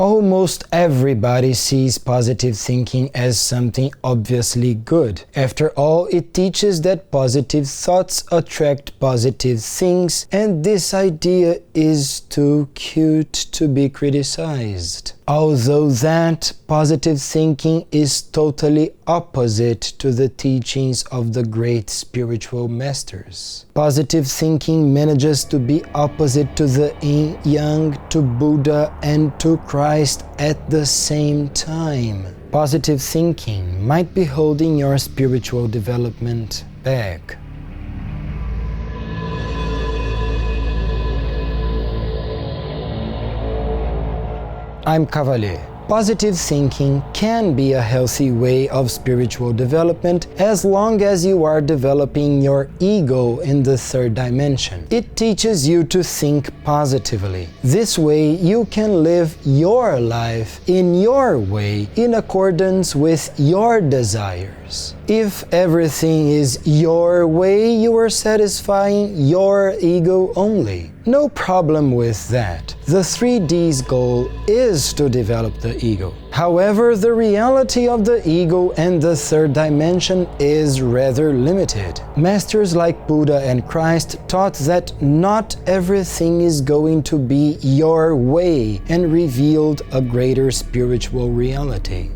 Almost everybody sees positive thinking as something obviously good. After all, it teaches that positive thoughts attract positive things, and this idea is too cute to be criticized. Although that positive thinking is totally opposite to the teachings of the great spiritual masters. Positive thinking manages to be opposite to the yin-yang, to Buddha, and to Christ at the same time. Positive thinking might be holding your spiritual development back. I'm Cavalher. Positive thinking can be a healthy way of spiritual development as long as you are developing your ego in the third dimension. It teaches you to think positively. This way you can live your life in your way in accordance with your desires. If everything is your way, you are satisfying your ego only. No problem with that. The 3D's goal is to develop the ego. However, the reality of the ego and the third dimension is rather limited. Masters like Buddha and Christ taught that not everything is going to be your way and revealed a greater spiritual reality.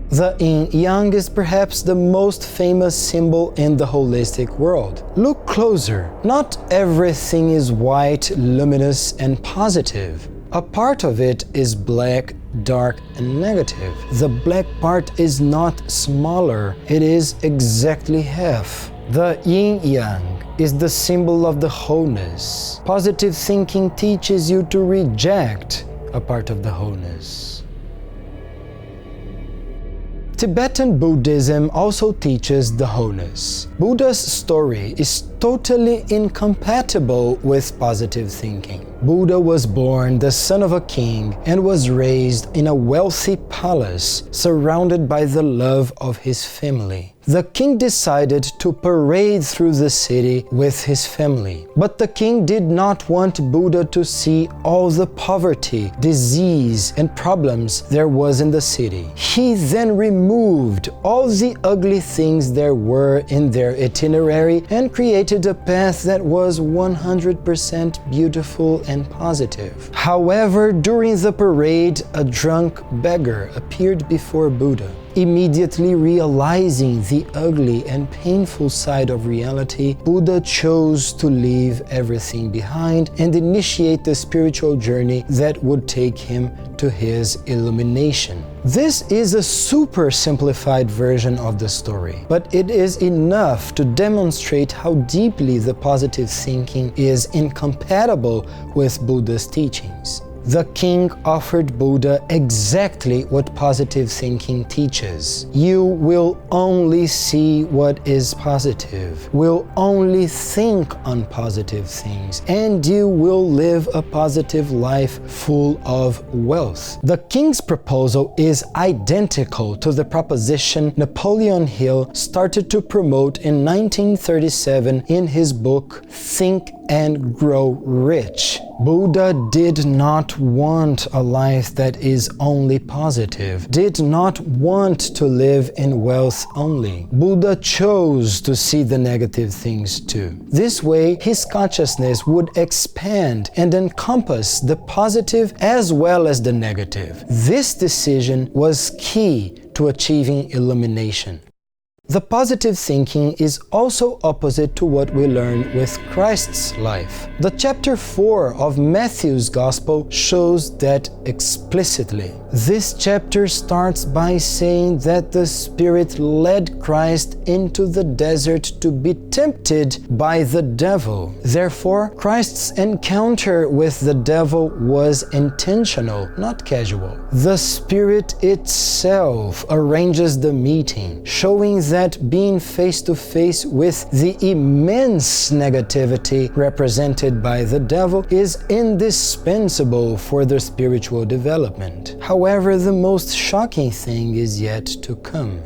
The yin-yang is perhaps the most famous symbol in the holistic world. Look closer. Not everything is white, luminous, and positive. A part of it is black, dark, and negative. The black part is not smaller, it is exactly half. The yin-yang is the symbol of the wholeness. Positive thinking teaches you to reject a part of the wholeness. Tibetan Buddhism also teaches the wholeness. Buddha's story is totally incompatible with positive thinking. Buddha was born the son of a king and was raised in a wealthy palace surrounded by the love of his family. The king decided to parade through the city with his family. But the king did not want Buddha to see all the poverty, disease, and problems there was in the city. He then removed all the ugly things there were in their itinerary and created a path that was 100% beautiful and positive. However, during the parade, a drunk beggar appeared before Buddha. Immediately realizing the ugly and painful side of reality, Buddha chose to leave everything behind and initiate the spiritual journey that would take him to his illumination. This is a super simplified version of the story, but it is enough to demonstrate how deeply the positive thinking is incompatible with Buddha's teachings. The king offered Buddha exactly what positive thinking teaches. You will only see what is positive, will only think on positive things, and you will live a positive life full of wealth. The king's proposal is identical to the proposition Napoleon Hill started to promote in 1937 in his book Think and Grow Rich. Buddha did not want a life that is only positive, did not want to live in wealth only. Buddha chose to see the negative things too. This way, his consciousness would expand and encompass the positive as well as the negative. This decision was key to achieving illumination. The positive thinking is also opposite to what we learn with Christ's life. The chapter 4 of Matthew's Gospel shows that explicitly. This chapter starts by saying that the Spirit led Christ into the desert to be tempted by the devil. Therefore, Christ's encounter with the devil was intentional, not casual. The Spirit itself arranges the meeting, showing that being face to face with the immense negativity represented by the devil is indispensable for their spiritual development. However, the most shocking thing is yet to come.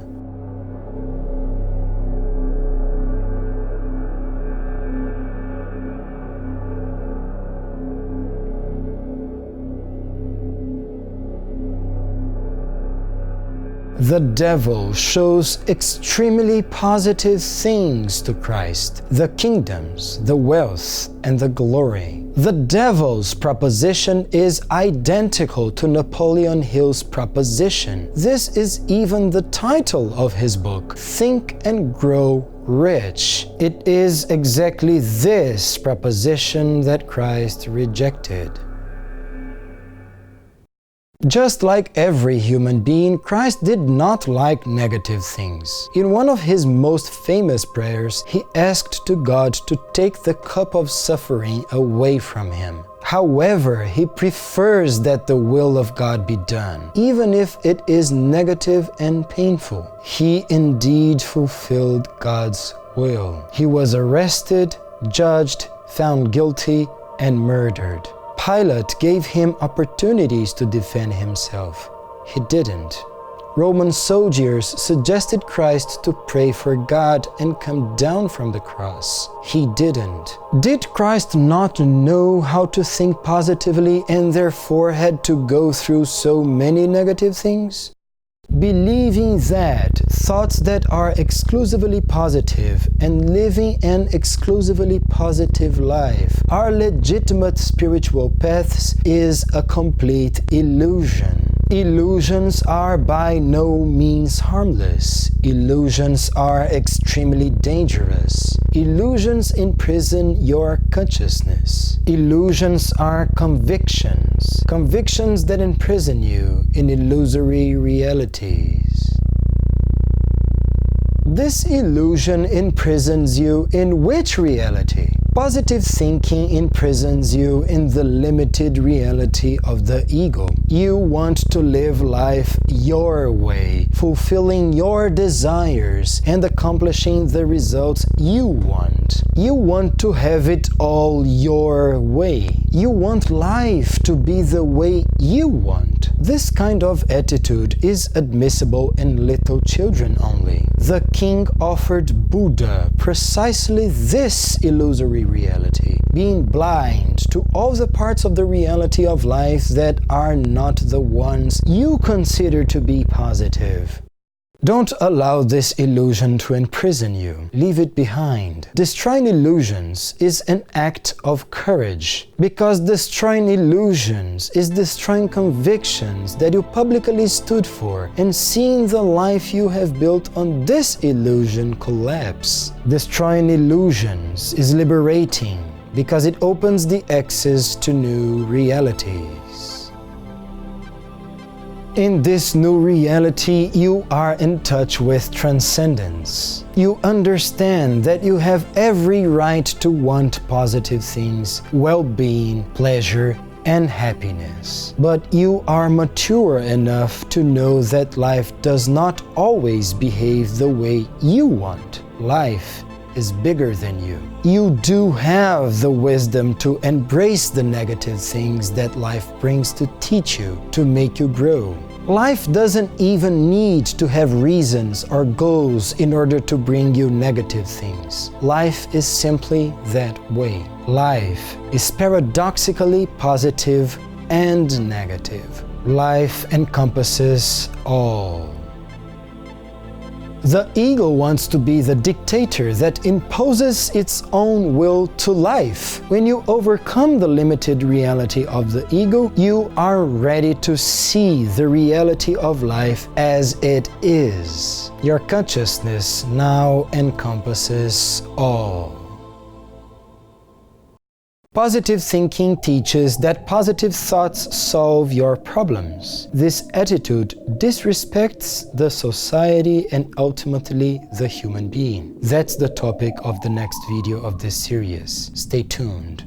The devil shows extremely positive things to Christ: the kingdoms, the wealth, and the glory. The devil's proposition is identical to Napoleon Hill's proposition. This is even the title of his book, Think and Grow Rich. It is exactly this proposition that Christ rejected. Just like every human being, Christ did not like negative things. In one of his most famous prayers, he asked to God to take the cup of suffering away from him. However, he prefers that the will of God be done, even if it is negative and painful. He indeed fulfilled God's will. He was arrested, judged, found guilty, and murdered. Pilate gave him opportunities to defend himself. He didn't. Roman soldiers suggested Christ to pray for God and come down from the cross. He didn't. Did Christ not know how to think positively and therefore had to go through so many negative things? Believing that thoughts that are exclusively positive and living an exclusively positive life are legitimate spiritual paths is a complete illusion. Illusions are by no means harmless. Illusions are extremely dangerous. Illusions imprison your consciousness. Illusions are convictions. Convictions that imprison you in illusory realities. This illusion imprisons you in which reality? Positive thinking imprisons you in the limited reality of the ego. You want to live life your way, fulfilling your desires and accomplishing the results you want. You want to have it all your way. You want life to be the way you want. This kind of attitude is admissible in little children only. The king offered Buddha precisely this illusory reality, being blind to all the parts of the reality of life that are not the ones you consider to be positive. Don't allow this illusion to imprison you. Leave it behind. Destroying illusions is an act of courage, because destroying illusions is destroying convictions that you publicly stood for and seeing the life you have built on this illusion collapse. Destroying illusions is liberating, because it opens the access to new realities. In this new reality, you are in touch with transcendence. You understand that you have every right to want positive things, well-being, pleasure, and happiness. But you are mature enough to know that life does not always behave the way you want. Life is bigger than you. You do have the wisdom to embrace the negative things that life brings to teach you, to make you grow. Life doesn't even need to have reasons or goals in order to bring you negative things. Life is simply that way. Life is paradoxically positive and negative. Life encompasses all. The ego wants to be the dictator that imposes its own will to life. When you overcome the limited reality of the ego, you are ready to see the reality of life as it is. Your consciousness now encompasses all. Positive thinking teaches that positive thoughts solve your problems. This attitude disrespects the society and ultimately the human being. That's the topic of the next video of this series. Stay tuned.